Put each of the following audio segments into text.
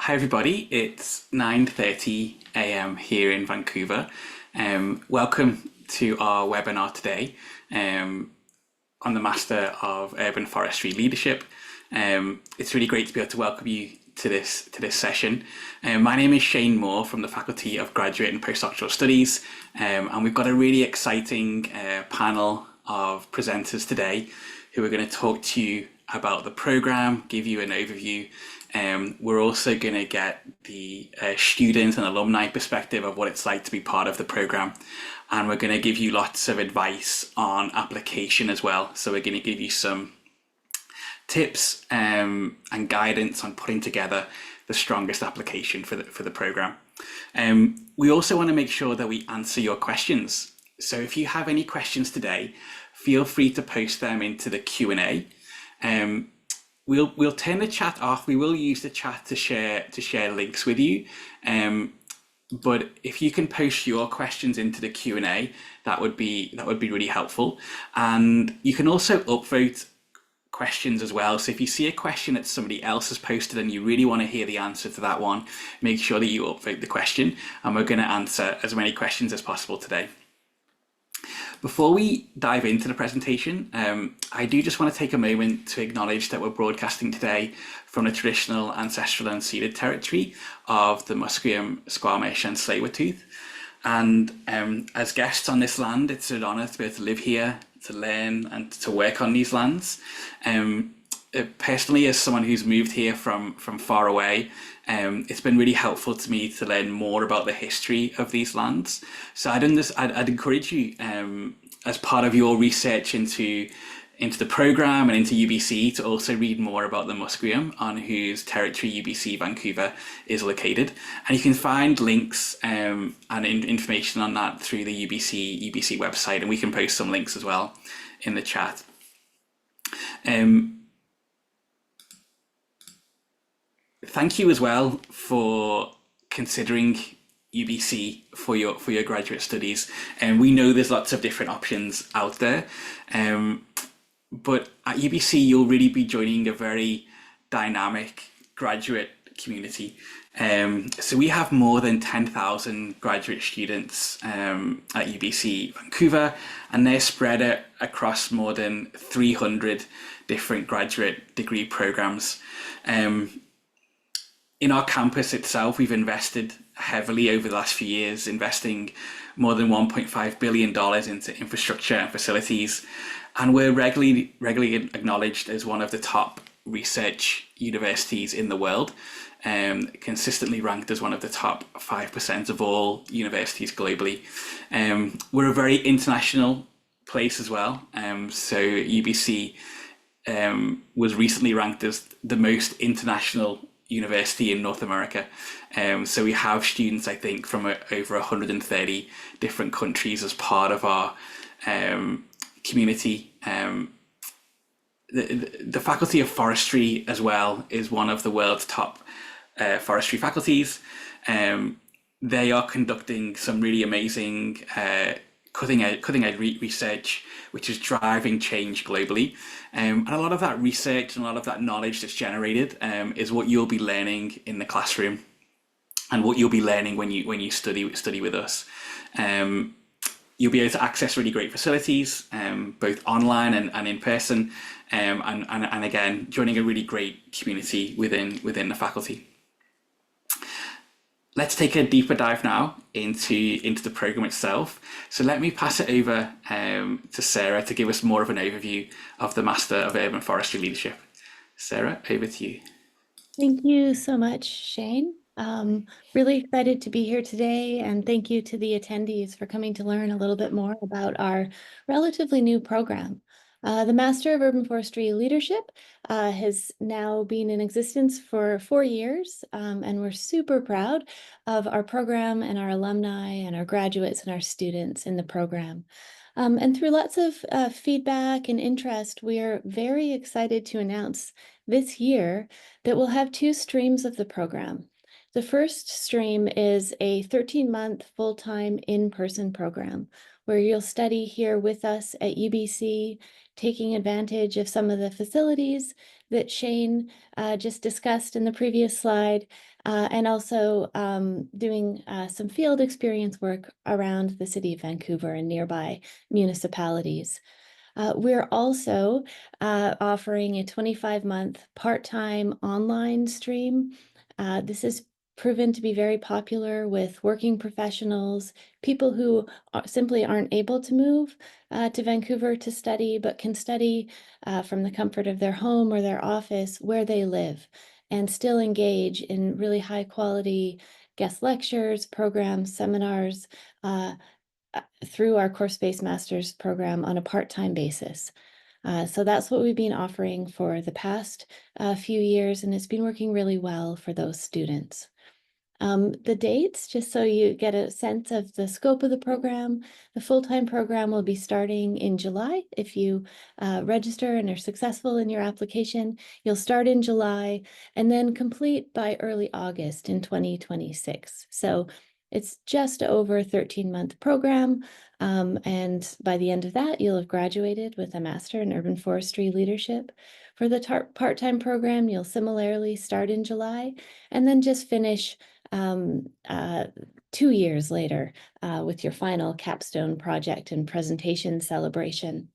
Hi everybody, it's 9:30 a.m. here in Vancouver. Welcome to our webinar today on the Master of Urban Forestry Leadership. It's really great to be able to welcome you to this session. My name is Shane Moore from the Faculty of Graduate and Postdoctoral Studies, and we've got a really exciting panel of presenters today who are going to talk to you about the program, give you an overview. We're also going to get the student and alumni perspective of what it's like to be part of the program. And we're going to give you lots of advice on application as well. So we're going to give you some tips and guidance on putting together the strongest application for the program. We also want to make sure that we answer your questions. So if you have any questions today, feel free to post them into the Q&A. We'll turn the chat off. We will use the chat to share links with you. But if you can post your questions into the Q&A, that would be really helpful. And you can also upvote questions as well. So if you see a question that somebody else has posted and you really want to hear the answer to that one, make sure that you upvote the question, and we're going to answer as many questions as possible today. Before we dive into the presentation, I do just want to take a moment to acknowledge that we're broadcasting today from the traditional, ancestral and ceded territory of the Musqueam, Squamish and Tsleil-Waututh. And as guests on this land, it's an honour to be able to live here, to learn and to work on these lands. Personally, as someone who's moved here from far away, it's been really helpful to me to learn more about the history of these lands. So I'd encourage you, as part of your research into the program and into UBC, to also read more about the Musqueam, on whose territory UBC Vancouver is located. And you can find links and information on that through the UBC website, and we can post some links as well in the chat. Thank you as well for considering UBC for your graduate studies. And we know there's lots of different options out there. But at UBC, you'll really be joining a very dynamic graduate community. So we have more than 10,000 graduate students at UBC Vancouver, and they're spread across more than 300 different graduate degree programs. In our campus itself, we've invested heavily over the last few years, investing more than $1.5 billion into infrastructure and facilities. And we're regularly acknowledged as one of the top research universities in the world, consistently ranked as one of the top 5% of all universities globally. We're a very international place as well. So UBC was recently ranked as the most international university in North America. So we have students, I think, from over 130 different countries as part of our community. The Faculty of Forestry as well is one of the world's top forestry faculties. They are conducting some really amazing cutting edge research, which is driving change globally. And a lot of that research and a lot of that knowledge that's generated is what you'll be learning in the classroom, and what you'll be learning when you study with us. You'll be able to access really great facilities, both online and in person, and again, joining a really great community within the faculty. Let's take a deeper dive now into the program itself. So let me pass it over to Sarah to give us more of an overview of the Master of Urban Forestry Leadership. Sarah, over to you. Thank you so much, Shane. Really excited to be here today, and thank you to the attendees for coming to learn a little bit more about our relatively new program. The Master of Urban Forestry Leadership has now been in existence for 4 years, and we're super proud of our program and our alumni and our graduates and our students in the program. And through lots of feedback and interest, we are very excited to announce this year that we'll have 2 streams of the program. The first stream is a 13-month full-time in-person program where you'll study here with us at UBC, taking advantage of some of the facilities that Shane just discussed in the previous slide, and also doing some field experience work around the city of Vancouver and nearby municipalities. We're also offering a 25-month part-time online stream. This has proven to be very popular with working professionals, people who simply aren't able to move to Vancouver to study, but can study from the comfort of their home or their office where they live and still engage in really high quality guest lectures, programs, seminars, through our course-based master's program on a part-time basis. So that's what we've been offering for the past few years, and it's been working really well for those students. The dates, just so you get a sense of the scope of the program, the full-time program will be starting in July. If you register and are successful in your application, you'll start in July and then complete by early August in 2026. So it's just over a 13-month program, and by the end of that, you'll have graduated with a Master in Urban Forestry Leadership. For the part-time program, you'll similarly start in July and then just finish 2 years later with your final capstone project and presentation celebration.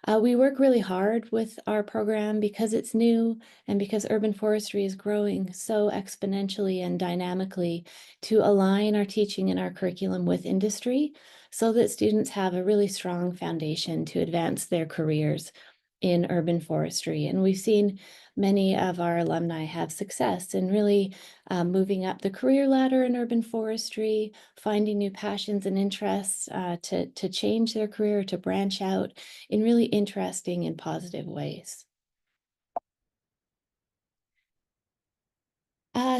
We work really hard with our program because it's new and because urban forestry is growing so exponentially and dynamically to align our teaching and our curriculum with industry so that students have a really strong foundation to advance their careers in urban forestry. And we've seen many of our alumni have success in really moving up the career ladder in urban forestry, finding new passions and interests to change their career, to branch out in really interesting and positive ways.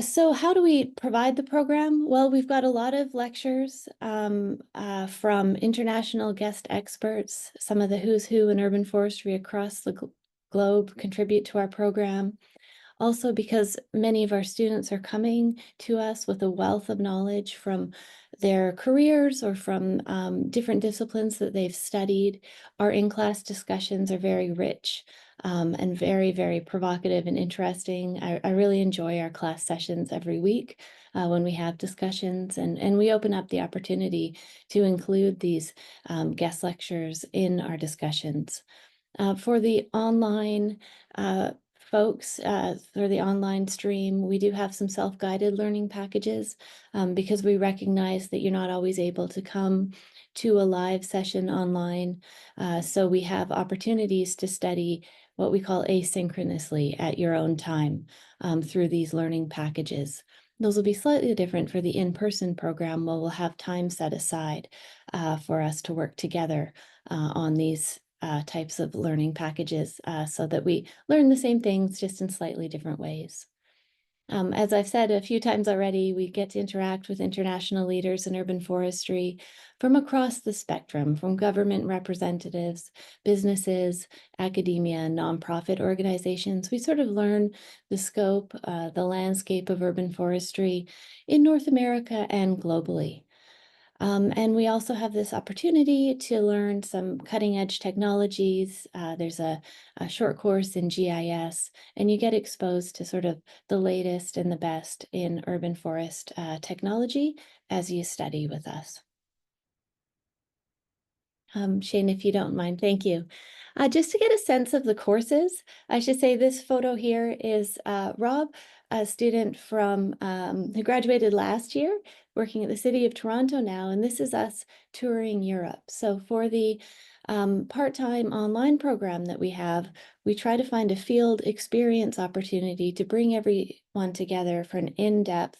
So how do we provide the program? Well, we've got a lot of lectures from international guest experts. Some of the who's who in urban forestry across the globe contribute to our program. Also, because many of our students are coming to us with a wealth of knowledge from their careers or from different disciplines that they've studied, our in-class discussions are very rich and very, very provocative and interesting. I really enjoy our class sessions every week when we have discussions, and we open up the opportunity to include these guest lectures in our discussions. For the online folks, for the online stream, we do have some self-guided learning packages because we recognize that you're not always able to come to a live session online. So we have opportunities to study what we call asynchronously at your own time through these learning packages. Those will be slightly different for the in-person program, where we'll have time set aside for us to work together on these types of learning packages so that we learn the same things just in slightly different ways. As I've said a few times already, we get to interact with international leaders in urban forestry from across the spectrum, from government representatives, businesses, academia, nonprofit organizations. We sort of learn the scope, the landscape of urban forestry in North America and globally. And we also have this opportunity to learn some cutting edge technologies. There's a short course in GIS, and you get exposed to sort of the latest and the best in urban forest technology as you study with us. Shane, if you don't mind, thank you. Just to get a sense of the courses, I should say this photo here is Rob, a student from who graduated last year, working at the City of Toronto now, and this is us touring Europe. So for the part-time online program that we have, we try to find a field experience opportunity to bring everyone together for an in-depth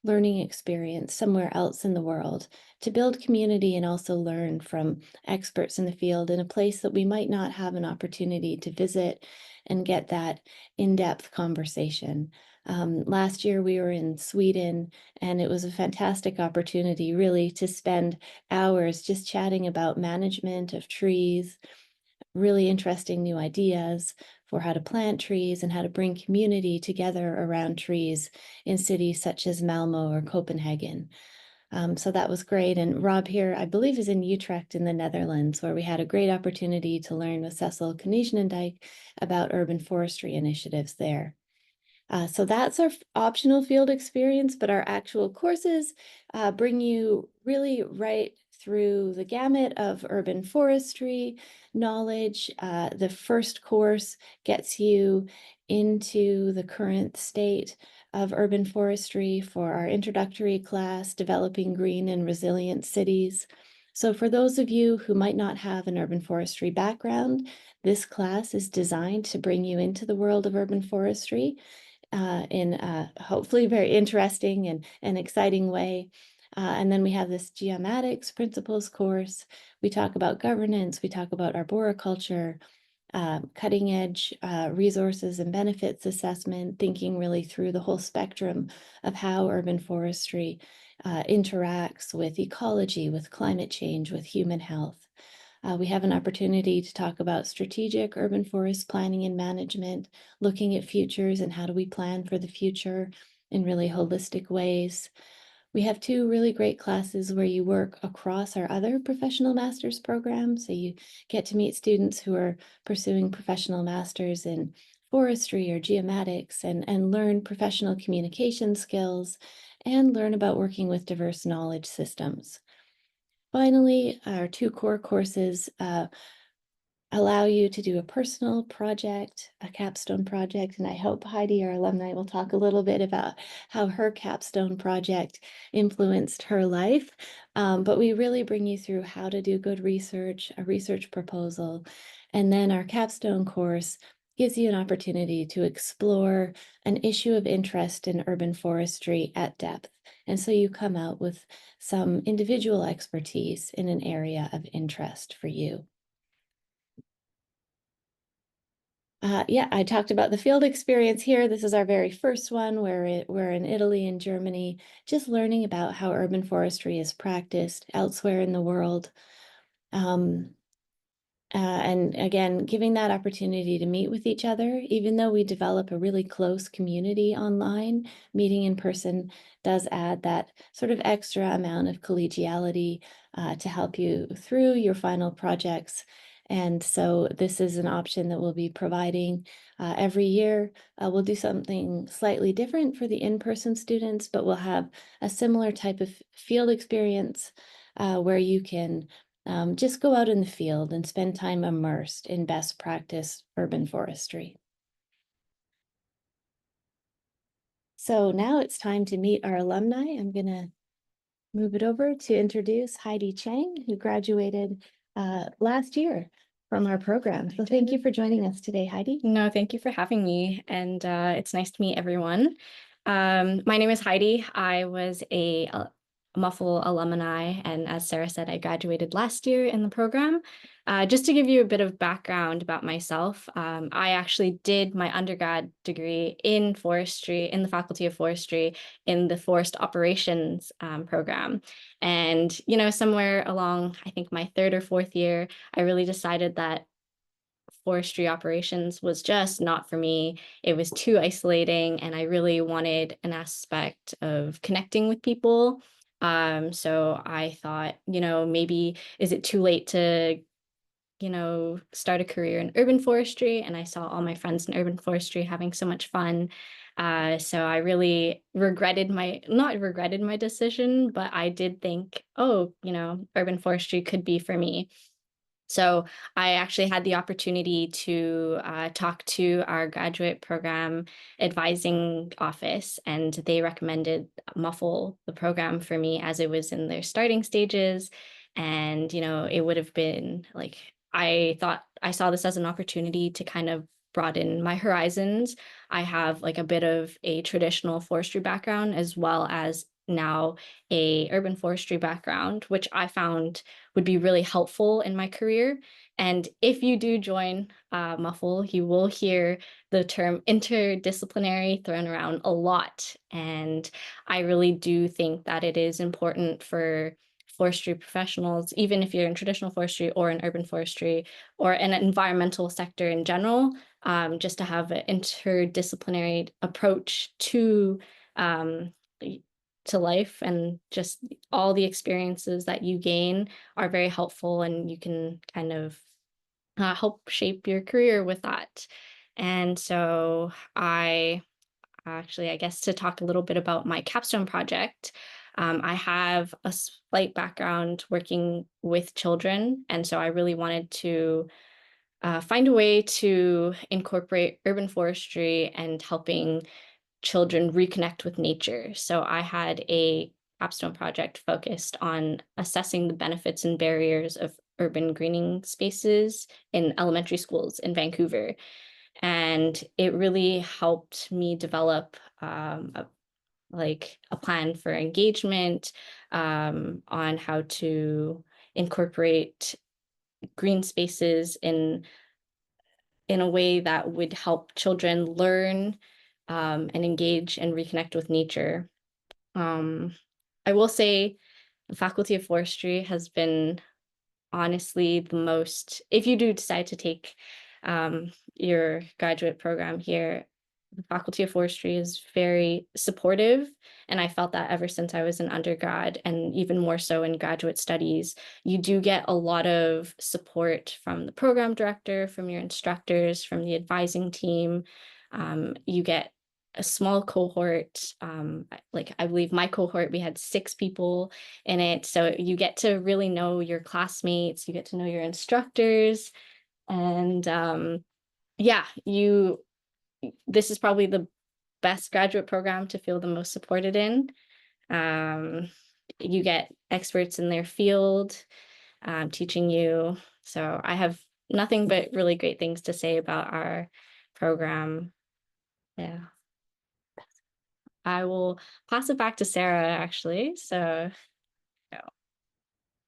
learning experience somewhere else in the world, to build community and also learn from experts in the field in a place that we might not have an opportunity to visit and get that in-depth conversation. Last year we were in Sweden, and it was a fantastic opportunity really to spend hours just chatting about management of trees, really interesting new ideas for how to plant trees and how to bring community together around trees in cities such as Malmo or Copenhagen. So that was great. And Rob here, I believe, is in Utrecht in the Netherlands, where we had a great opportunity to learn with Cecil Konieczendijk about urban forestry initiatives there. So that's our optional field experience, but our actual courses bring you really right through the gamut of urban forestry knowledge. The first course gets you into the current state of urban forestry for our introductory class, Developing Green and Resilient Cities. So for those of you who might not have an urban forestry background, this class is designed to bring you into the world of urban forestry in a hopefully very interesting and exciting way. And then we have this geomatics principles course. We talk about governance, we talk about arboriculture, cutting edge resources and benefits assessment, thinking really through the whole spectrum of how urban forestry interacts with ecology, with climate change, with human health. We have an opportunity to talk about strategic urban forest planning and management, looking at futures and how do we plan for the future in really holistic ways. We have two really great classes where you work across our other professional master's programs. So you get to meet students who are pursuing professional masters in forestry or geomatics and learn professional communication skills and learn about working with diverse knowledge systems. Finally, our two core courses allow you to do a personal project, a capstone project, and I hope Heidi, our alumni, will talk a little bit about how her capstone project influenced her life. But we really bring you through how to do good research, a research proposal, and then our capstone course gives you an opportunity to explore an issue of interest in urban forestry at depth. And so you come out with some individual expertise in an area of interest for you. Yeah, I talked about the field experience here. This is our very first one where we're in Italy and Germany, just learning about how urban forestry is practiced elsewhere in the world. And again, giving that opportunity to meet with each other, even though we develop a really close community online, meeting in person does add that sort of extra amount of collegiality to help you through your final projects. And so this is an option that we'll be providing every year. We'll do something slightly different for the in-person students, but we'll have a similar type of field experience where you can just go out in the field and spend time immersed in best practice urban forestry. So now it's time to meet our alumni. I'm going to move it over to introduce Heidi Chang, who graduated last year from our program. So thank you for joining us today, Heidi. No, thank you for having me. And it's nice to meet everyone. My name is Heidi. I was a MUFL alumni, and as Sarah said, I graduated last year in the program. Just to give you a bit of background about myself, I actually did my undergrad degree in forestry, in the Faculty of Forestry, in the Forest Operations program. And, you know, somewhere along, I think my third or fourth year, I really decided that forestry operations was just not for me. It was too isolating, and I really wanted an aspect of connecting with people. So I thought, you know, maybe is it too late to, you know, start a career in urban forestry? And I saw all my friends in urban forestry having so much fun. So I really not regretted my decision, but I did think, oh, you know, urban forestry could be for me. So I actually had the opportunity to talk to our graduate program advising office, and they recommended MUFL, the program, for me as it was in their starting stages. And, you know, it would have been like, I thought I saw this as an opportunity to kind of broaden my horizons. I have like a bit of a traditional forestry background as well as now a urban forestry background, which I found would be really helpful in my career. And if you do join MUFL, you will hear the term interdisciplinary thrown around a lot. And I really do think that it is important for forestry professionals, even if you're in traditional forestry or in urban forestry or in an environmental sector in general, just to have an interdisciplinary approach um, to life, and just all the experiences that you gain are very helpful, and you can kind of help shape your career with that. And so actually, I guess, to talk a little bit about my capstone project. I have a slight background working with children, and so I really wanted to find a way to incorporate urban forestry and helping children reconnect with nature. So I had a capstone project focused on assessing the benefits and barriers of urban greening spaces in elementary schools in Vancouver. And it really helped me develop a plan for engagement, on how to incorporate green spaces in a way that would help children learn, and engage and reconnect with nature. I will say the Faculty of Forestry has been honestly the most, if you do decide to take your graduate program here, the Faculty of Forestry is very supportive. And I felt that ever since I was an undergrad, and even more so in graduate studies. You do get a lot of support from the program director, from your instructors, from the advising team. You get a small cohort. Like I believe my cohort, we had 6 people in it. So you get to really know your classmates, you get to know your instructors, and yeah, this is probably the best graduate program to feel the most supported in. You get experts in their field teaching you. So I have nothing but really great things to say about our program. Yeah. I will pass it back to Sarah, actually. So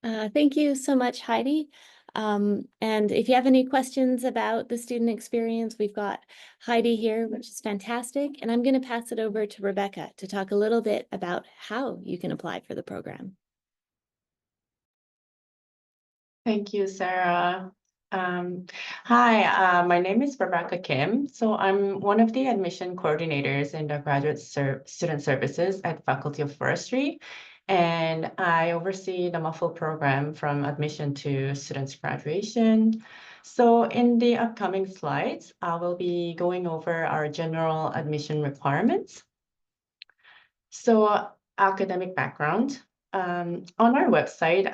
Thank you so much, Heidi. And if you have any questions about the student experience, we've got Heidi here, which is fantastic. And I'm going to pass it over to Rebecca to talk a little bit about how you can apply for the program. Thank you, Sarah. Hi, my name is Rebecca Kim. So I'm one of the admission coordinators in the Graduate Student Services at Faculty of Forestry. And I oversee the MUFL program from admission to students' graduation. So in the upcoming slides, I will be going over our general admission requirements. So academic background. On our website,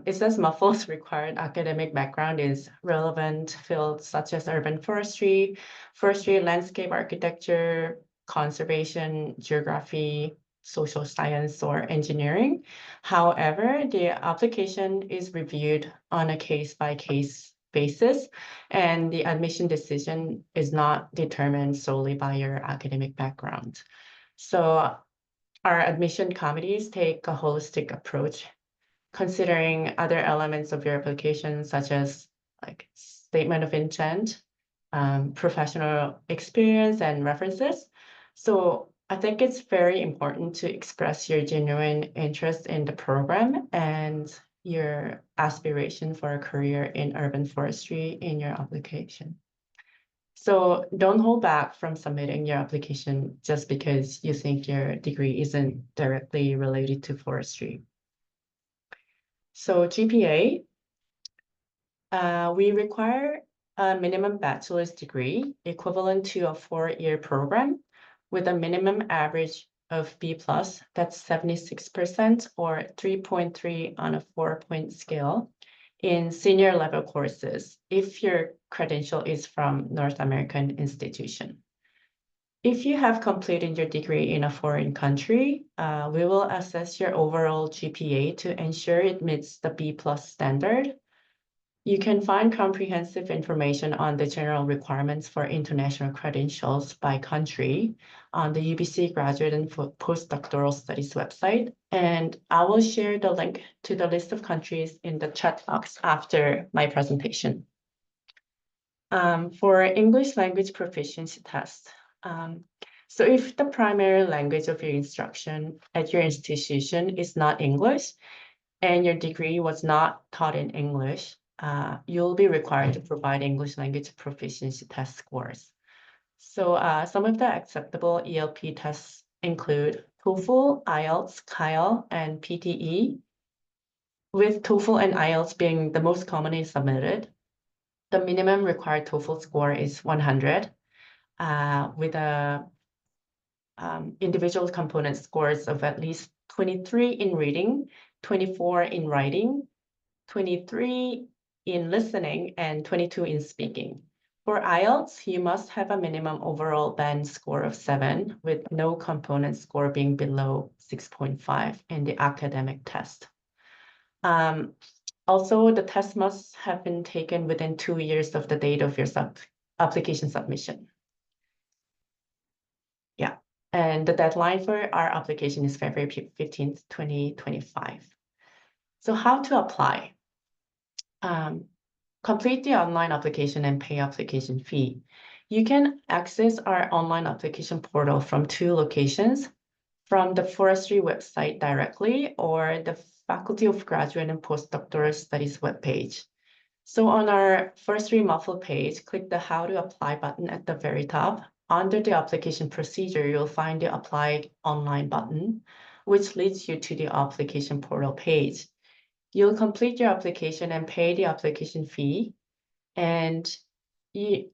it says MUFL's required academic background is relevant fields such as urban forestry, landscape architecture, conservation, geography, social science, or engineering. However, the application is reviewed on a case-by-case basis, and the admission decision is not determined solely by your academic background. So our admission committees take a holistic approach, considering other elements of your application, such as like statement of intent, professional experience, and references. So I think it's very important to express your genuine interest in the program and your aspiration for a career in urban forestry in your application. So don't hold back from submitting your application just because you think your degree isn't directly related to forestry. So GPA, we require a minimum bachelor's degree equivalent to a 4-year program with a minimum average of B+, that's 76%, or 3.3 on a 4-point scale in senior level courses if your credential is from North American institution. If you have completed your degree in a foreign country, we will assess your overall GPA to ensure it meets the B+ standard. You can find comprehensive information on the general requirements for international credentials by country on the UBC Graduate and Postdoctoral Studies website, and I will share the link to the list of countries in the chat box after my presentation. For English language proficiency test, so if the primary language of your instruction at your institution is not English and your degree was not taught in English, you'll be required to provide English language proficiency test scores. So some of the acceptable ELP tests include TOEFL, IELTS, KILE, and PTE, with TOEFL and IELTS being the most commonly submitted. The minimum required TOEFL score is 100, with a individual component scores of at least 23 in reading, 24 in writing, 23 in listening, and 22 in speaking. For IELTS, you must have a minimum overall band score of 7, with no component score being below 6.5 in the academic test. Also, the test must have been taken within 2 years of the date of your application submission. Yeah, and the deadline for our application is February 15th, 2025. So how to apply? Complete the online application and pay application fee. You can access our online application portal from 2 locations, from the Forestry website directly or the Faculty of Graduate and Postdoctoral Studies webpage. So on our Forestry MUFL page, click the How to Apply button at the very top. Under the application procedure, you'll find the Apply Online button, which leads you to the application portal page. You'll complete your application and pay the application fee. And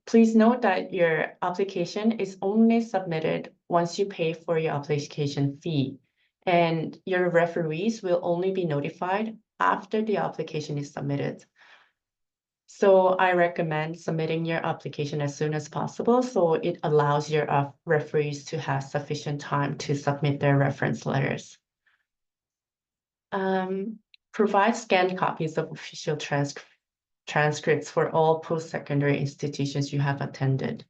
please note that your application is only submitted once you pay for your application fee. And your referees will only be notified after the application is submitted. So I recommend submitting your application as soon as possible, so it allows your referees to have sufficient time to submit their reference letters. Provide scanned copies of official transcripts for all post-secondary institutions you have attended.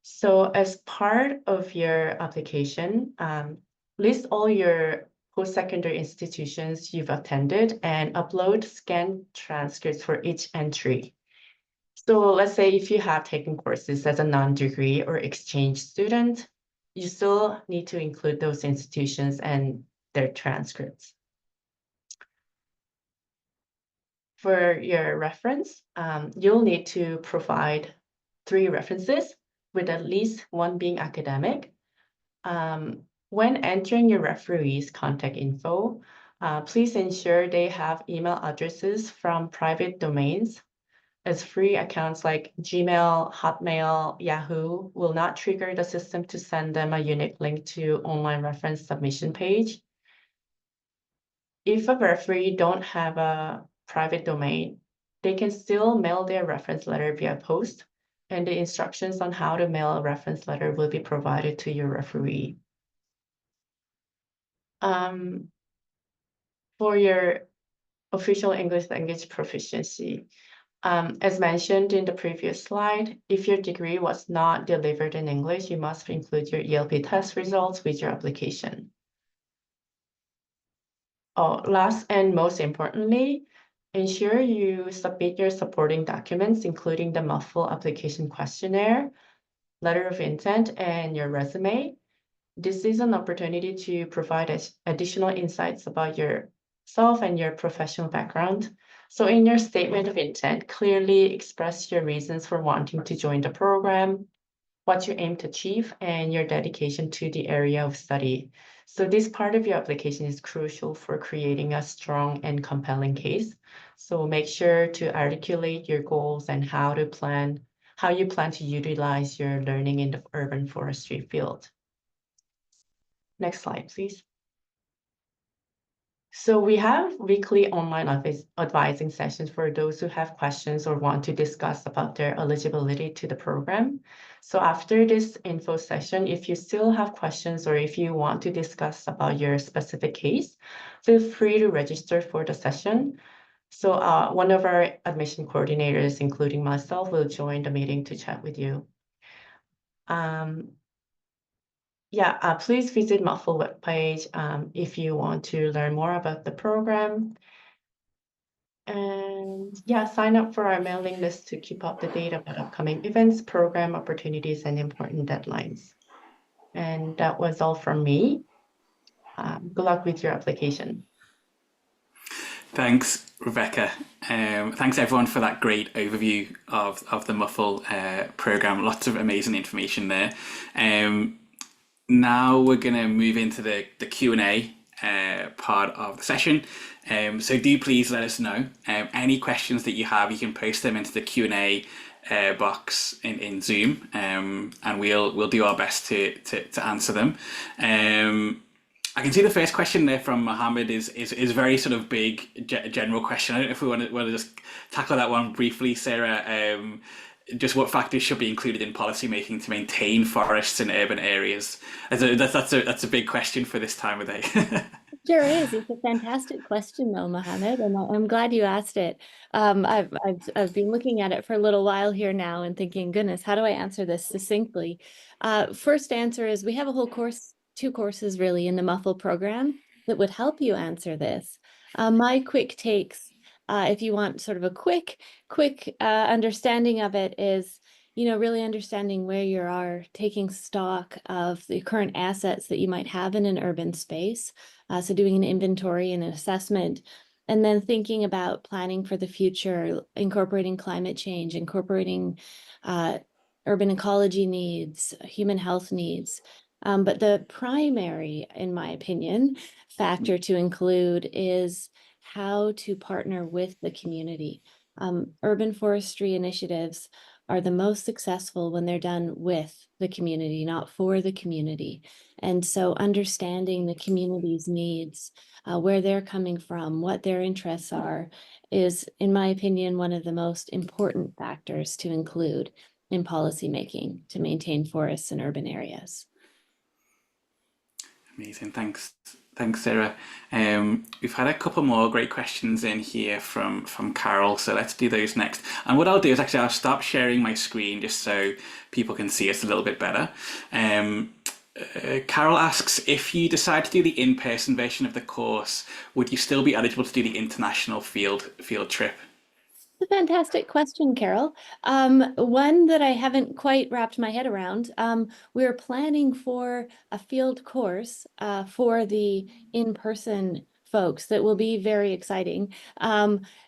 So as part of your application, list all your post-secondary institutions you've attended and upload scanned transcripts for each entry. So let's say if you have taken courses as a non-degree or exchange student, you still need to include those institutions and their transcripts. For your reference, you'll need to provide 3 references, with at least 1 being academic. When entering your referees' contact info, please ensure they have email addresses from private domains, as free accounts like Gmail, Hotmail, Yahoo will not trigger the system to send them a unique link to online reference submission page. If a referee don't have a private domain, they can still mail their reference letter via post, and the instructions on how to mail a reference letter will be provided to your referee. For your official English language proficiency, as mentioned in the previous slide, if your degree was not delivered in English, you must include your ELP test results with your application. Last and most importantly, ensure you submit your supporting documents, including the MUFL application questionnaire, letter of intent, and your resume. This is an opportunity to provide additional insights about yourself and your professional background. So in your statement of intent, clearly express your reasons for wanting to join the program, what you aim to achieve, and your dedication to the area of study. So this part of your application is crucial for creating a strong and compelling case. So make sure to articulate your goals and how you plan to utilize your learning in the urban forestry field. Next slide, please. So we have weekly online advising sessions for those who have questions or want to discuss about their eligibility to the program. So after this info session, if you still have questions or if you want to discuss about your specific case, feel free to register for the session. So one of our admission coordinators, including myself, will join the meeting to chat with you. Please visit MUFL webpage if you want to learn more about the program. And sign up for our mailing list to keep up to date about upcoming events, program opportunities, and important deadlines. And that was all from me. Good luck with your application. Thanks, Rebecca. Thanks everyone for that great overview of the MUFL program. Lots of amazing information there. Now we're going to move into the Q&A part of the session. So do please let us know. Any questions that you have, you can post them into the Q&A box in Zoom, and we'll do our best to answer them. I can see the first question there from Mohammed is very sort of big general question. I don't know if we want to just tackle that one briefly, Sarah. Just what factors should be included in policy making to maintain forests in urban areas? That's a big question for this time of day. Sure is. It's a fantastic question, though, Mohammed, and I'm glad you asked it. I've been looking at it for a little while here now and thinking, goodness, how do I answer this succinctly? First answer is we have a whole course, 2 courses really in the MUFL program that would help you answer this. My quick takes, if you want sort of a quick understanding of it, is really understanding where you are, taking stock of the current assets that you might have in an urban space. So doing an inventory and an assessment, and then thinking about planning for the future, incorporating climate change, incorporating urban ecology needs, human health needs. But the primary, in my opinion, factor to include is how to partner with the community. Urban forestry initiatives are the most successful when they're done with the community, not for the community. And so understanding the community's needs, where they're coming from, what their interests are, is, in my opinion, one of the most important factors to include in policymaking to maintain forests in urban areas. Amazing, thanks, Sarah. We've had a couple more great questions in here from Carol, so let's do those next. And what I'll do is actually I'll stop sharing my screen just so people can see us a little bit better. Carol asks, if you decide to do the in-person version of the course, would you still be eligible to do the international field trip? A fantastic question, Carol. One that I haven't quite wrapped my head around. We're planning for a field course for the in-person folks that will be very exciting.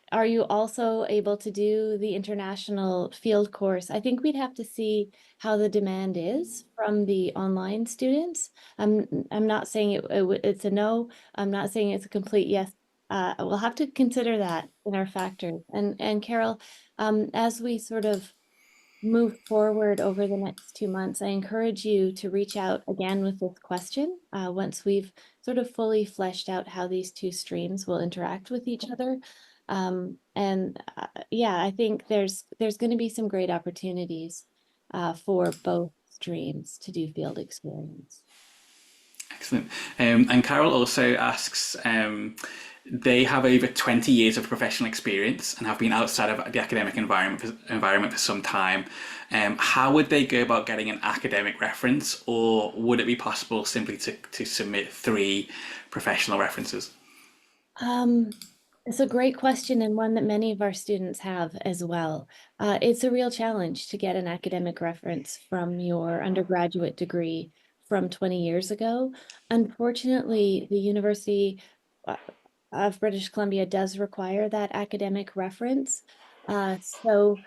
Are you also able to do the international field course? I think we'd have to see how the demand is from the online students. I'm not saying it's a no. I'm not saying it's a complete yes. We'll have to consider that in our factors. And Carol, as we sort of move forward over the next 2 months, I encourage you to reach out again with this question once we've sort of fully fleshed out how these 2 streams will interact with each other. Yeah, I think there's going to be some great opportunities for both streams to do field experience. Excellent. And Carol also asks, they have over 20 years of professional experience and have been outside of the academic environment for some time. How would they go about getting an academic reference, or would it be possible simply to submit 3 professional references? It's a great question, and one that many of our students have as well. It's a real challenge to get an academic reference from your undergraduate degree from 20 years ago. Unfortunately, the University of British Columbia does require that academic reference. So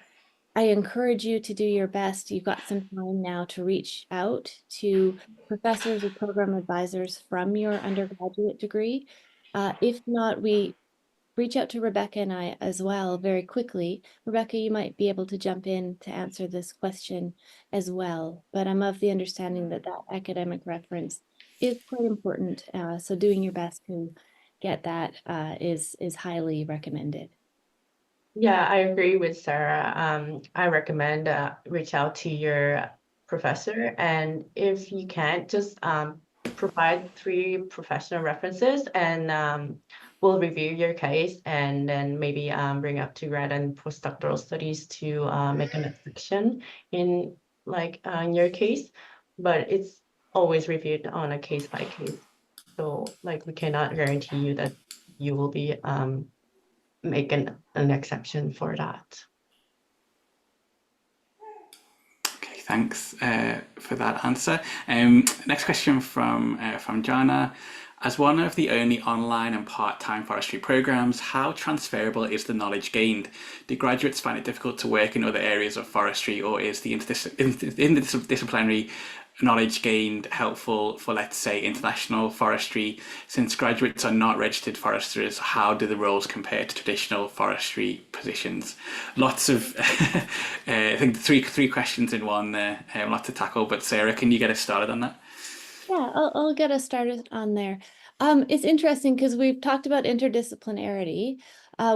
I encourage you to do your best. You've got some time now to reach out to professors or program advisors from your undergraduate degree. If not, we reach out to Rebecca and I as well very quickly. Rebecca, you might be able to jump in to answer this question as well, but I'm of the understanding that academic reference is quite important. So doing your best to get that is highly recommended. Yeah, I agree with Sarah. I recommend reach out to your professor, and if you can't, just provide 3 professional references, and we'll review your case and then maybe bring up to grad and postdoctoral studies to make an exception in in your case. But it's always reviewed on a case by case. So we cannot guarantee you that you will be making an exception for that. Okay, thanks for that answer. Next question from Jana. As one of the only online and part-time forestry programs, how transferable is the knowledge gained? Do graduates find it difficult to work in other areas of forestry, or is the interdisciplinary knowledge gained helpful for, let's say, international forestry? Since graduates are not registered foresters, how do the roles compare to traditional forestry positions? Lots of, I think three questions in one there, a lot to tackle. But Sarah, can you get us started on that? Yeah, I'll get us started on there. It's interesting because we've talked about interdisciplinarity.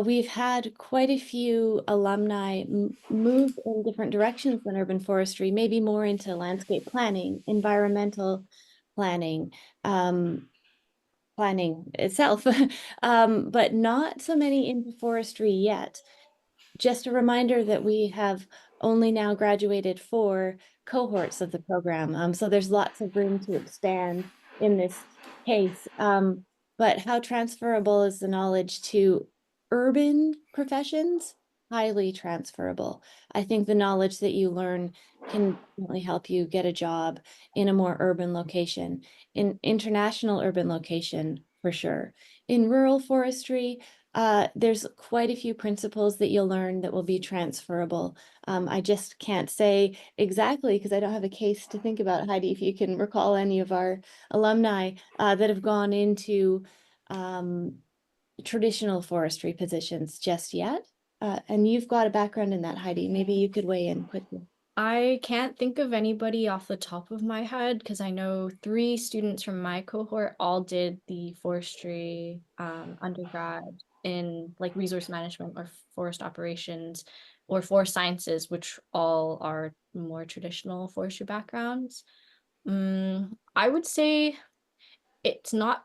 We've had quite a few alumni move in different directions than urban forestry, maybe more into landscape planning, environmental planning, planning itself, but not so many into forestry yet. Just a reminder that we have only now graduated 4 cohorts of the program. So there's lots of room to expand in this case. But how transferable is the knowledge to urban professions? Highly transferable. I think the knowledge that you learn can definitely help you get a job in a more urban location, in international urban location for sure. In rural forestry, there's quite a few principles that you'll learn that will be transferable. I just can't say exactly because I don't have a case to think about. Heidi, if you can recall any of our alumni that have gone into traditional forestry positions just yet. And you've got a background in that, Heidi. Maybe you could weigh in quickly. I can't think of anybody off the top of my head because I know 3 students from my cohort all did the forestry undergrad in like resource management or forest operations or forest sciences, which all are more traditional forestry backgrounds. I would say it's not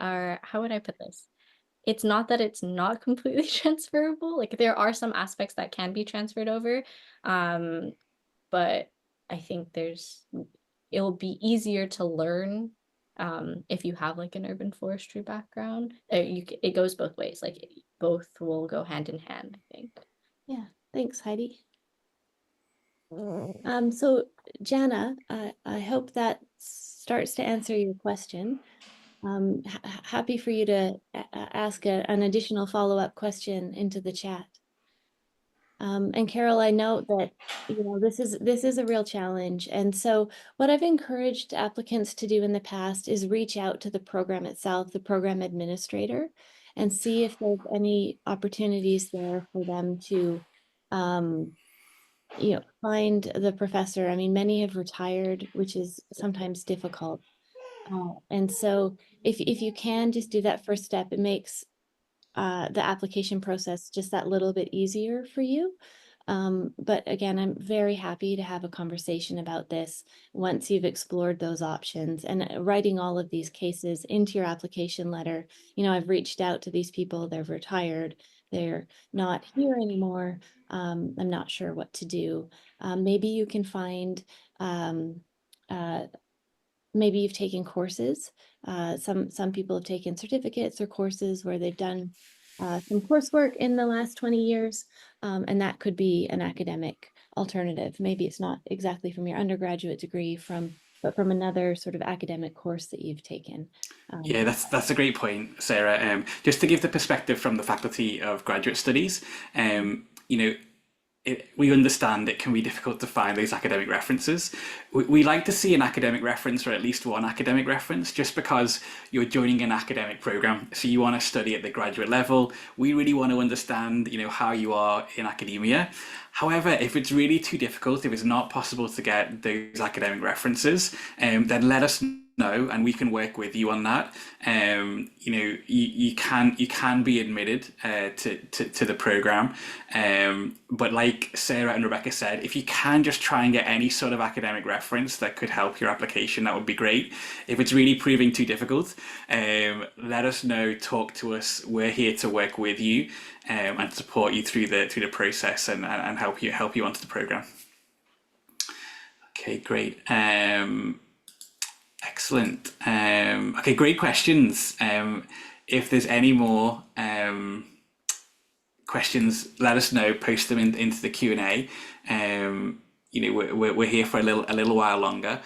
or how would I put this? It's not that it's not completely transferable. Like there are some aspects that can be transferred over, but I think it'll be easier to learn if you have like an urban forestry background. It goes both ways. Like both will go hand in hand, I think. Yeah, thanks, Heidi. So Jana, I hope that starts to answer your question. Happy for you to ask an additional follow-up question into the chat. And Carol, I note that this is a real challenge, and so what I've encouraged applicants to do in the past is reach out to the program itself, the program administrator, and see if there's any opportunities there for them to find the professor. I mean, many have retired, which is sometimes difficult. And so if you can just do that first step, it makes the application process just that little bit easier for you. But again, I'm very happy to have a conversation about this once you've explored those options and writing all of these cases into your application letter. I've reached out to these people, they're retired, they're not here anymore. I'm not sure what to do. Maybe you can find maybe you've taken courses. Some people have taken certificates or courses where they've done some coursework in the last 20 years, and that could be an academic alternative. Maybe it's not exactly from your undergraduate degree, but from another sort of academic course that you've taken. Yeah, that's a great point, Sarah. Just to give the perspective from the Faculty of Graduate Studies, we understand it can be difficult to find those academic references. We like to see an academic reference or at least one academic reference just because you're joining an academic program. So you want to study at the graduate level. We really want to understand, how you are in academia. However, if it's really too difficult, if it's not possible to get those academic references, then let us know and we can work with you on that. You can be admitted to the program, but like Sarah and Rebecca said, if you can just try and get any sort of academic reference that could help your application, that would be great. If it's really proving too difficult, let us know, talk to us. We're here to work with you and support you through the process and help you onto the program. Okay, great. Excellent. Okay, great questions. If there's any more questions, let us know. Post them into the Q&A. We're here for a little while longer.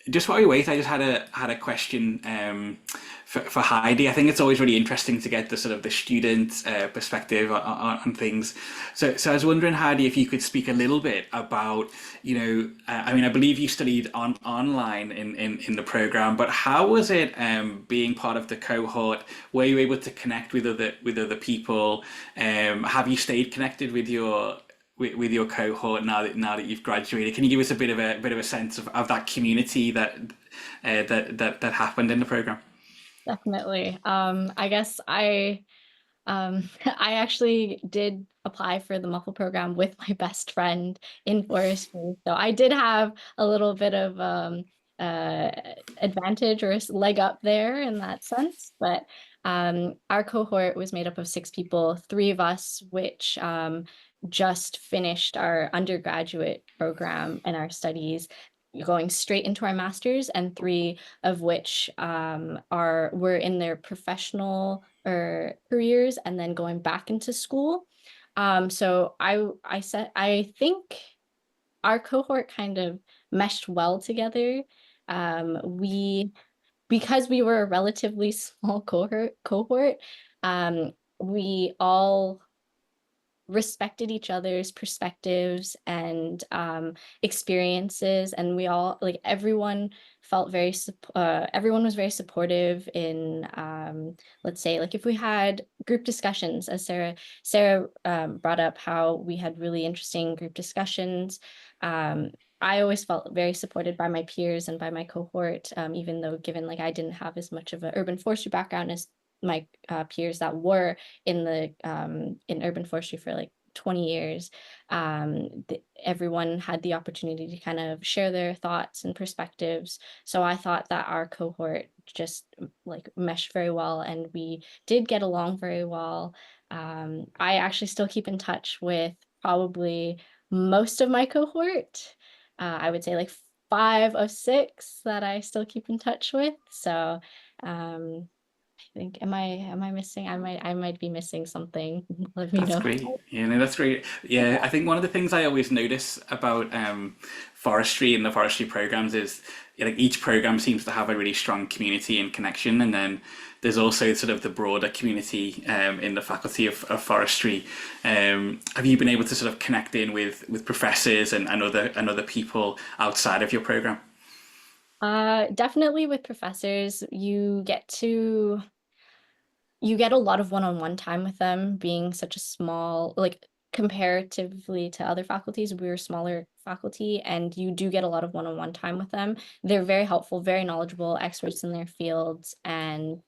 Just while we wait, I just had a question for Heidi. I think it's always really interesting to get the sort of the student perspective on things. So I was wondering, Heidi, if you could speak a little bit about, I mean, I believe you studied online in the program, but how was it being part of the cohort? Were you able to connect with other people? Have you stayed connected with your cohort now that you've graduated? Can you give us a bit of a sense of that community that happened in the program? Definitely. I guess I actually did apply for the MUFL program with my best friend in forestry. So I did have a little bit of uh, advantage or leg up there in that sense. But our cohort was made up of 6 people, 3 of us, which just finished our undergraduate program and our studies, going straight into our master's, and 3 of which were in their professional or careers and then going back into school. So I think our cohort kind of meshed well together. Because we were a relatively small cohort, we all respected each other's perspectives and experiences, and we all, like, everyone felt everyone was very supportive in let's say, like, if we had group discussions, as Sarah brought up how we had really interesting group discussions. I always felt very supported by my peers and by my cohort, even though, given like I didn't have as much of an urban forestry background as my peers that were in urban forestry for like 20 years. Everyone had the opportunity to kind of share their thoughts and perspectives. So I thought that our cohort just like meshed very well, and we did get along very well. I actually still keep in touch with probably most of my cohort. I would say like 5 of 6 that I still keep in touch with. So I think, am I missing? I might be missing something. Let me That's know. great. Yeah, no, that's great. Yeah, I think one of the things I always notice about forestry and the forestry programs is, like, each program seems to have a really strong community and connection, and then there's also sort of the broader community in the faculty of forestry. Have you been able to sort of connect in with professors and other people outside of your program? Definitely with professors, you get a lot of one-on-one time with them, being such a small, like, comparatively to other faculties, we're a smaller faculty, and you do get a lot of one-on-one time with them. They're very helpful, very knowledgeable, experts in their fields, and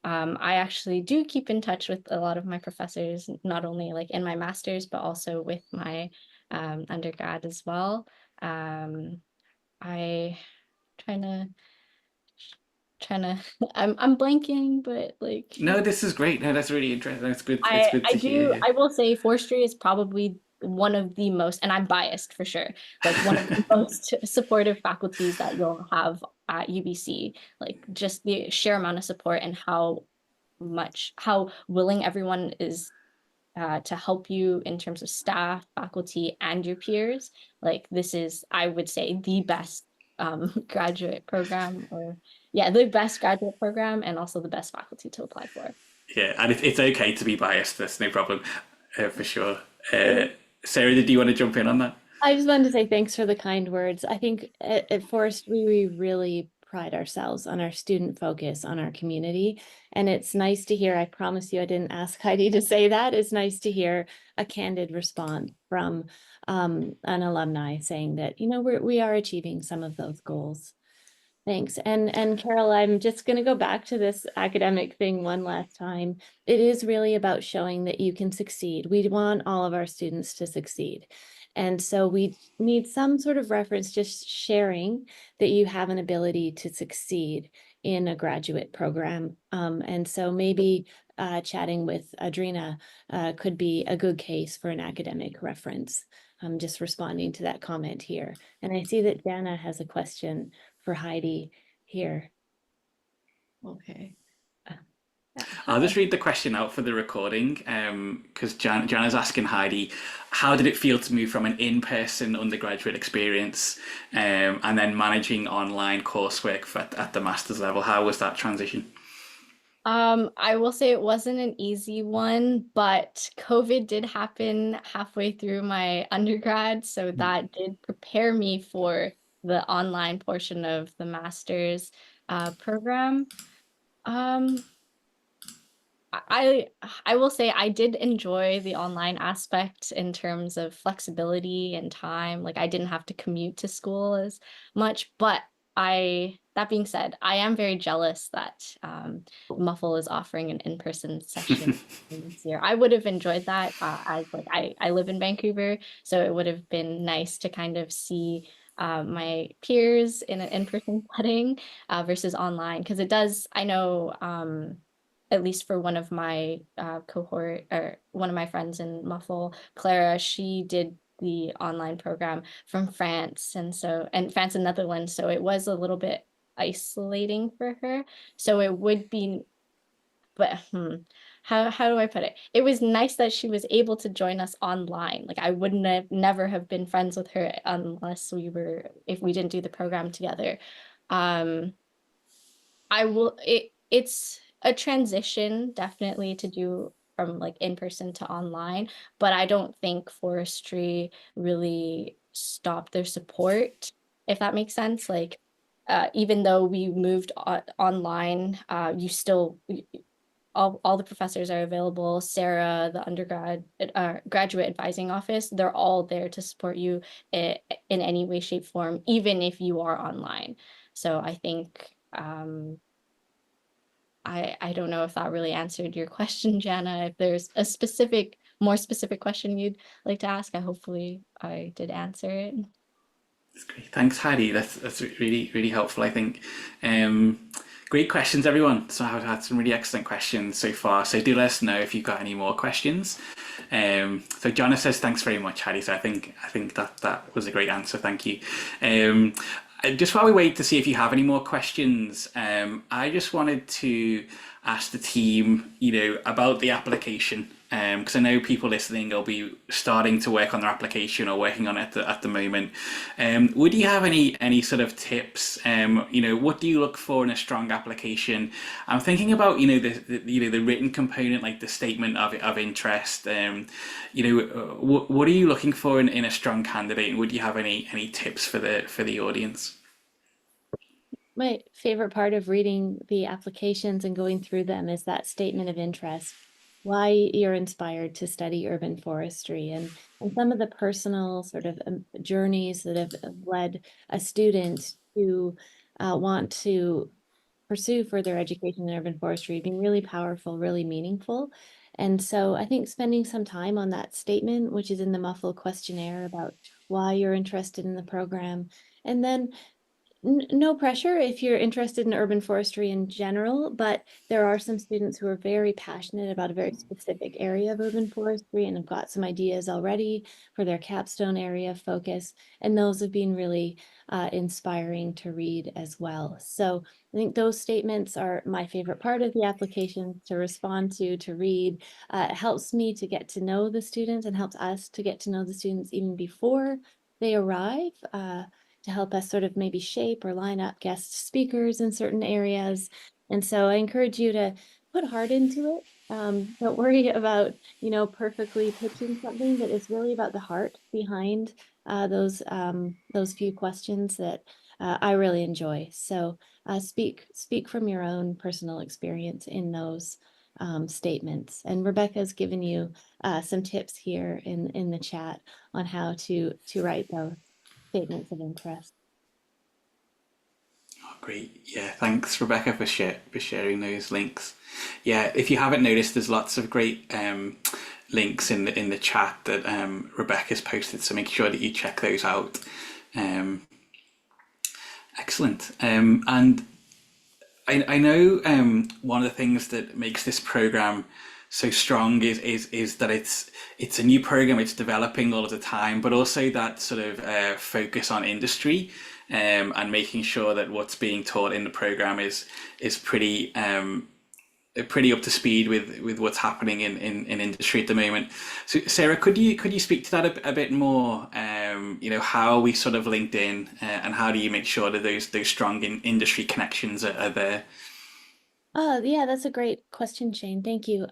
I actually do keep in touch with a lot of my professors, not only like in my master's, but also with my undergrad as well. I trying to trying to I'm blanking, but like No, this is great. No, that's really interesting. That's good. It's good I to hear. do, Yeah. I will say forestry is probably one of the most, and I'm biased for sure, like one of the most supportive faculties that you'll have at UBC. Like, just the sheer amount of support and how willing everyone is to help you in terms of staff, faculty, and your peers. Like, this is, I would say, the best graduate program, or yeah, the best graduate program, and also the best faculty to apply for. Yeah, and it's okay to be biased. That's no problem, for sure. Sarah, did you want to jump in on that? I just wanted to say thanks for the kind words. I think at Forestry, we really pride ourselves on our student focus, on our community. And it's nice to hear, I promise you, I didn't ask Heidi to say that. It's nice to hear a candid response from an alumni saying that, we are achieving some of those goals. Thanks. And Carol, I'm just going to go back to this academic thing one last time. It is really about showing that you can succeed. We want all of our students to succeed. And so we need some sort of reference, just sharing that you have an ability to succeed in a graduate program. And so maybe chatting with Adrina could be a good case for an academic reference. I'm just responding to that comment here. And I see that Jana has a question for Heidi here. Okay. I'll just read the question out for the recording, because Jana's asking Heidi, how did it feel to move from an in-person undergraduate experience and then managing online coursework at the master's level? How was that transition? I will say it wasn't an easy one, but COVID did happen halfway through my undergrad, so that did prepare me for the online portion of the master's program. Um, I I will say I did enjoy the online aspect in terms of flexibility and time. Like I didn't have to commute to school as much, but that being said, I am very jealous that MUFL is offering an in-person session this year. I would have enjoyed that as like I live in Vancouver, so it would have been nice to kind of see my peers in an in-person setting versus online because it does, I know at least for one of my cohort or one of my friends in MUFL, Clara, she did the online program from France and France and Netherlands. So it was a little bit isolating for her. So it would be, but how do I put it? It was nice that she was able to join us online. Like I wouldn't have never have been friends with her unless if we didn't do the program together. Um, it's a transition definitely to do from like in person to online, but I don't think Forestry really stopped their support, if that makes sense. Like even though we moved online, you still all the professors are available. Sarah, the undergrad graduate advising office, they're all there to support you in any way, shape, form, even if you are online. So I think I don't know if that really answered your question, Jana. If there's a more specific question you'd like to ask, hopefully I did answer it. That's great. Thanks, Heidi. That's really, really helpful, I think. Great questions, everyone. So I've had some really excellent questions so far. So do let us know if you've got any more questions. So Jana says thanks very much, Heidi. So I think that was a great answer. Thank you. Just while we wait to see if you have any more questions, I just wanted to ask the team, about the application, because I know people listening will be starting to work on their application or working on it at the moment. Would you have any sort of tips? What do you look for in a strong application? I'm thinking about the written component, like the statement of interest. What are you looking for in a strong candidate, and would you have any tips for the audience? My favorite part of reading the applications and going through them is that statement of interest, why you're inspired to study urban forestry, and some of the personal sort of journeys that have led a student to want to pursue further education in urban forestry, being really powerful, really meaningful. And so I think spending some time on that statement, which is in the MUFL questionnaire about why you're interested in the program, and then no pressure if you're interested in urban forestry in general, but there are some students who are very passionate about a very specific area of urban forestry and have got some ideas already for their capstone area of focus. And those have been really inspiring to read as well. So I think those statements are my favorite part of the application to respond to read. It helps me to get to know the students and helps us to get to know the students even before they arrive. To help us sort of maybe shape or line up guest speakers in certain areas. And so I encourage you to put heart into it. Don't worry about, perfectly pitching something, but it's really about the heart behind those few questions that I really enjoy. So speak from your own personal experience in those statements. And Rebecca's given you some tips here in the chat on how to write those statements of interest. Oh, great. Yeah, thanks, Rebecca, for sharing those links. Yeah, if you haven't noticed, there's lots of great links in the chat that Rebecca's posted, so make sure that you check those out. Excellent. And I know one of the things that makes this program so strong is that it's a new program, it's developing all of the time, but also that sort of focus on industry and making sure that what's being taught in the program is pretty up to speed with what's happening in industry at the moment. So Sarah, could you speak to that a bit more? How we sort of linked in and how do you make sure that those strong industry connections are there? Yeah, that's a great question, Shane. Thank you.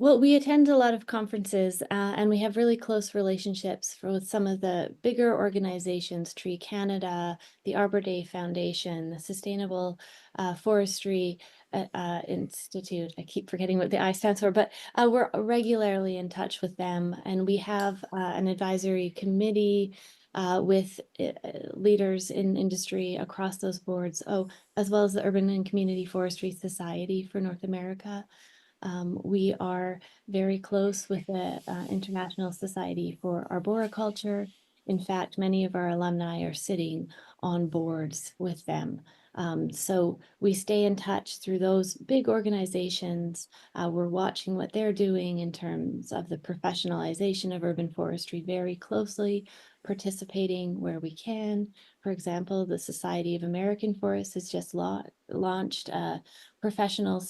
Well, we attend a lot of conferences, and we have really close relationships with some of the bigger organizations, Tree Canada, the Arbor Day Foundation, the Sustainable Forestry Institute. I keep forgetting what the I stands for, but we're regularly in touch with them, and we have an advisory committee with leaders in industry across those boards. Oh, as well as the Urban and Community Forestry Society for North America. We are very close with the International Society for Arboriculture. In fact, many of our alumni are sitting on boards with them. So we stay in touch through those big organizations. We're watching what they're doing in terms of the professionalization of urban forestry very closely, participating where we can. For example, the Society of American Forests has just launched a professional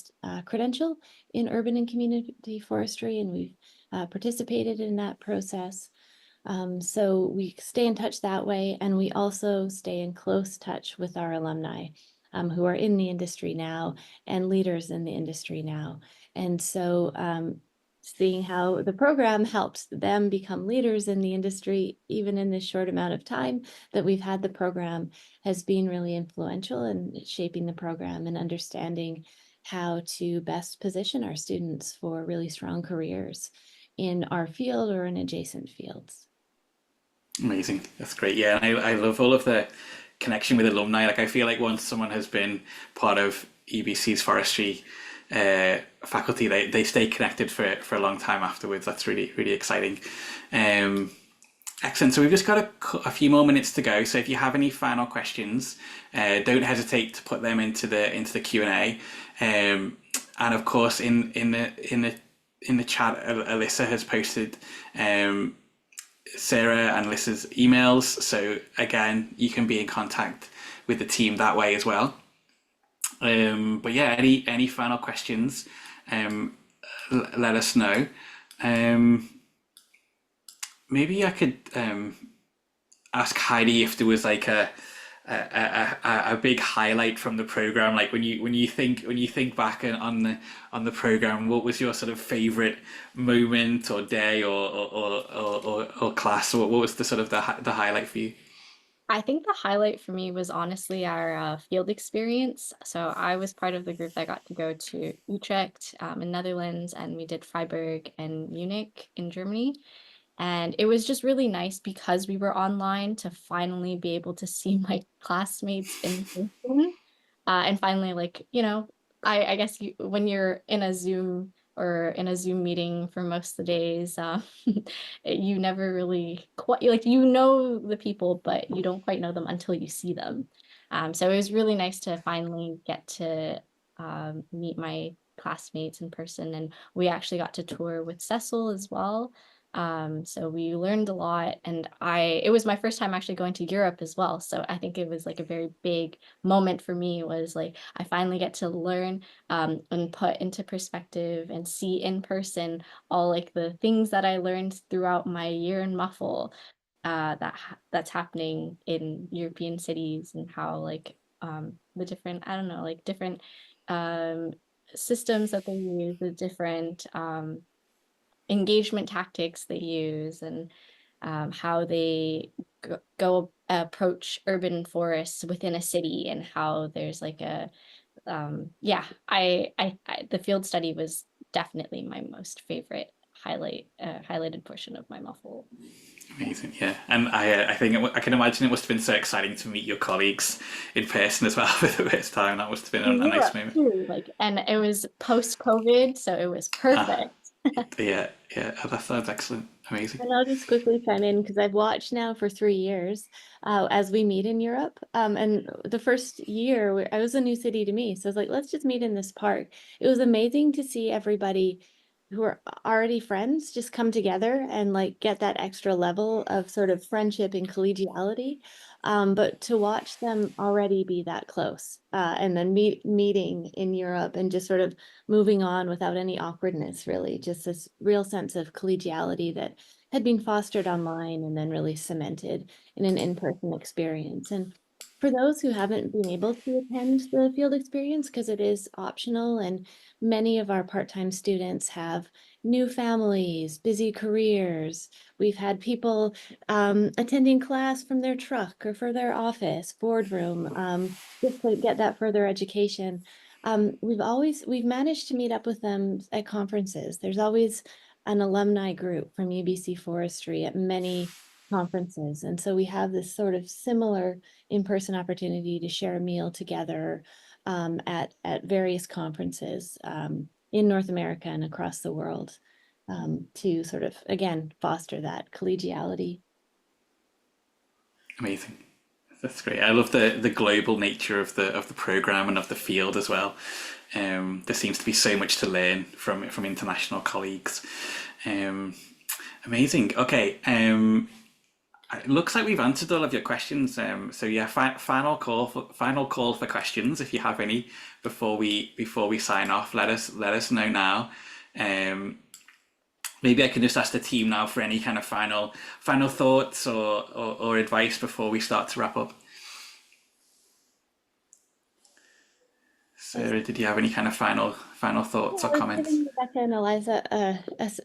credential in urban and community forestry, and we've participated in that process. So we stay in touch that way, and we also stay in close touch with our alumni who are in the industry now and leaders in the industry now. And so seeing how the program helps them become leaders in the industry, even in this short amount of time that we've had the program, has been really influential in shaping the program and understanding how to best position our students for really strong careers in our field or in adjacent fields. Amazing. That's great. Yeah, I love all of the connection with alumni. Like I feel like once someone has been part of UBC's forestry faculty, they stay connected for a long time afterwards. That's really, really exciting. Excellent. So we've just got a few more minutes to go. So if you have any final questions, don't hesitate to put them into the Q&A. And of course, in the chat, Alyssa has posted Sarah and Alyssa's emails. So again, you can be in contact with the team that way as well. But yeah, any final questions, let us know. Maybe I could ask Heidi if there was like a big highlight from the program, like when you think back on the program, what was your sort of favorite moment or day or class? What was the sort of the highlight for you? I think the highlight for me was honestly our field experience. So I was part of the group that got to go to Utrecht in Netherlands, and we did Freiburg and Munich in Germany. And it was just really nice because we were online to finally be able to see my classmates in person. And finally, like, I guess when you're in a Zoom or in a Zoom meeting for most of the days, you never really quite, like, the people, but you don't quite know them until you see them. So it was really nice to finally get to meet my classmates in person. And we actually got to tour with Cecil as well. So we learned a lot, and it was my first time actually going to Europe as well. So I think it was like a very big moment for me, was like, I finally get to learn and put into perspective and see in person all like the things that I learned throughout my year in MUFL that's happening in European cities, and how like the different, I don't know, like different systems that they use, the different engagement tactics they use, and how they go approach urban forests within a city, and how there's like a the field study was definitely my most favorite highlighted portion of my MUFL. Amazing, yeah, and I think I can imagine it must have been so exciting to meet your colleagues in person as well for the first time. That must have been a nice moment. Too, like, and it was post-COVID, so it was perfect. Yeah, oh, that sounds excellent. Amazing. And I'll just quickly chime in because I've watched now for 3 years as we meet in Europe. And the first year, I was a new city to me. So I was like, let's just meet in this park. It was amazing to see everybody who are already friends just come together and like get that extra level of sort of friendship and collegiality. But to watch them already be that close and then meeting in Europe and just sort of moving on without any awkwardness, really, just this real sense of collegiality that had been fostered online and then really cemented in an in-person experience. And For those who haven't been able to attend the field experience, because it is optional, and many of our part-time students have new families, busy careers. We've had people attending class from their truck or for their office, boardroom, just to get that further education. We've managed to meet up with them at conferences. There's always an alumni group from UBC Forestry at many conferences. And so we have this sort of similar in-person opportunity to share a meal together at various conferences in North America and across the world to sort of, again, foster that collegiality. Amazing. That's great. I love the global nature of the program and of the field as well. There seems to be so much to learn from international colleagues. Amazing. Okay. It looks like we've answered all of your questions. So yeah, final call for questions. If you have any before we sign off, let us know now. Maybe I can just ask the team now for any kind of final thoughts or advice before we start to wrap up. Sarah, did you have any kind of final thoughts or comments? Rebecca and Eliza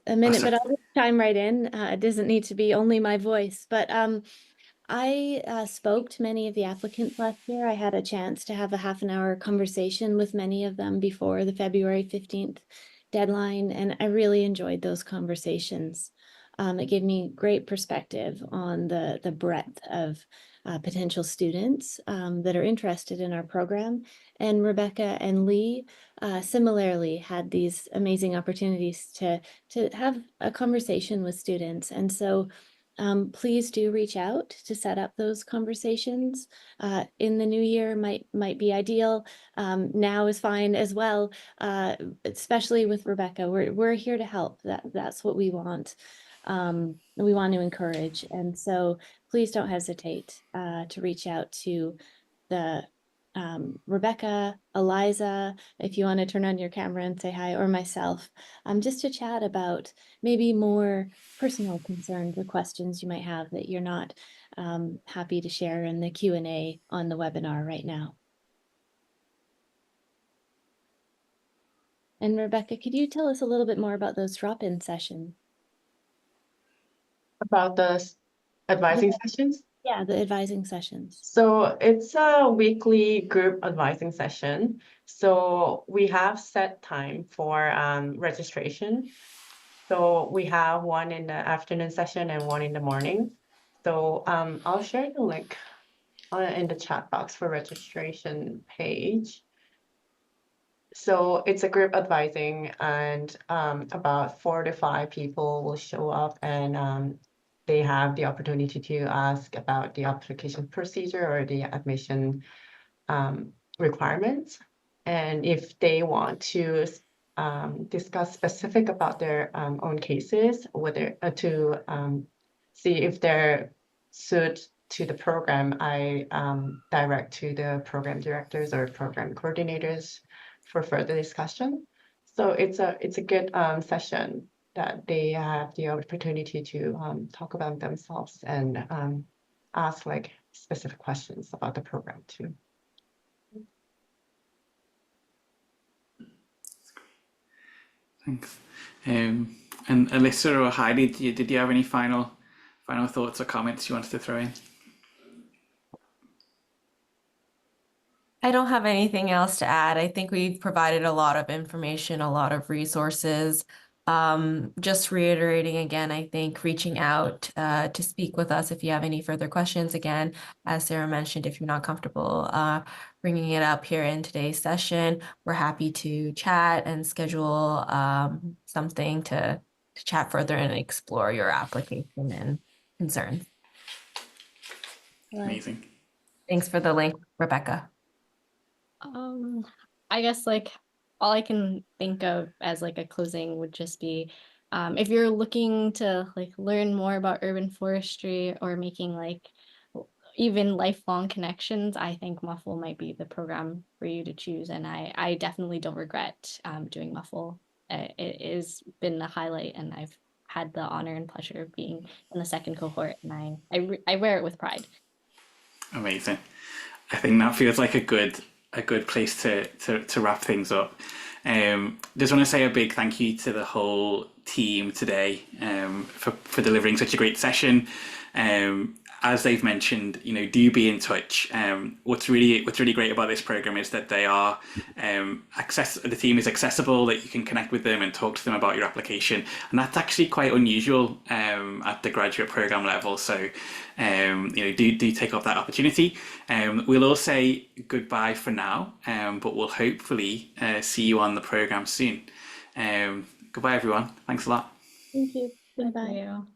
a minute, but I'll just chime right in. It doesn't need to be only my voice, but I spoke to many of the applicants last year. I had a chance to have a half-an-hour conversation with many of them before the February 15th deadline, and I really enjoyed those conversations. It gave me great perspective on the breadth of potential students that are interested in our program. And Rebecca and Lee similarly had these amazing opportunities to have a conversation with students. And so please do reach out to set up those conversations. In the new year might be ideal. Now is fine as well, especially with Rebecca. We're here to help. That's what we want. We want to encourage. And so please don't hesitate to reach out to the Rebecca, Eliza, if you want to turn on your camera and say hi, or myself, just to chat about maybe more personal concerns or questions you might have that you're not happy to share in the Q&A on the webinar right now. And Rebecca, could you tell us a little bit more about those drop-in sessions? About the advising sessions? Yeah, the advising sessions. So it's a weekly group advising session. So we have set time for registration. So we have one in the afternoon session and one in the morning. So I'll share the link in the chat box for registration page. So it's a group advising, and about 4 to 5 people will show up, and they have the opportunity to ask about the application procedure or the admission requirements. And if they want to discuss specific about their own cases, whether to see if they're suited to the program, I direct to the program directors or program coordinators for further discussion. So it's a good session that they have the opportunity to talk about themselves and ask like specific questions about the program too. Thanks. And Alyssa or Heidi, did you have any final thoughts or comments you wanted to throw in? I don't have anything else to add. I think we've provided a lot of information, a lot of resources. Just reiterating again, I think reaching out to speak with us if you have any further questions. Again, as Sarah mentioned, if you're not comfortable bringing it up here in today's session, we're happy to chat and schedule something to chat further and explore your application and concerns. Amazing. Thanks for the link, Rebecca. I guess like all I can think of as like a closing would just be if you're looking to like learn more about urban forestry or making like even lifelong connections, I think MUFL might be the program for you to choose. And I definitely don't regret doing MUFL. It has been a highlight, and I've had the honor and pleasure of being in the second cohort, and I wear it with pride. Amazing. I think that feels like a good place to wrap things up. Just want to say a big thank you to the whole team today for delivering such a great session. As they've mentioned, do be in touch. What's really great about this program is that they are the team is accessible, that you can connect with them and talk to them about your application, and that's actually quite unusual at the graduate program level. So do take up that opportunity. We'll all say goodbye for now, but we'll hopefully see you on the program soon. Goodbye, everyone. Thanks a lot. Thank you. Thank Bye-bye. you.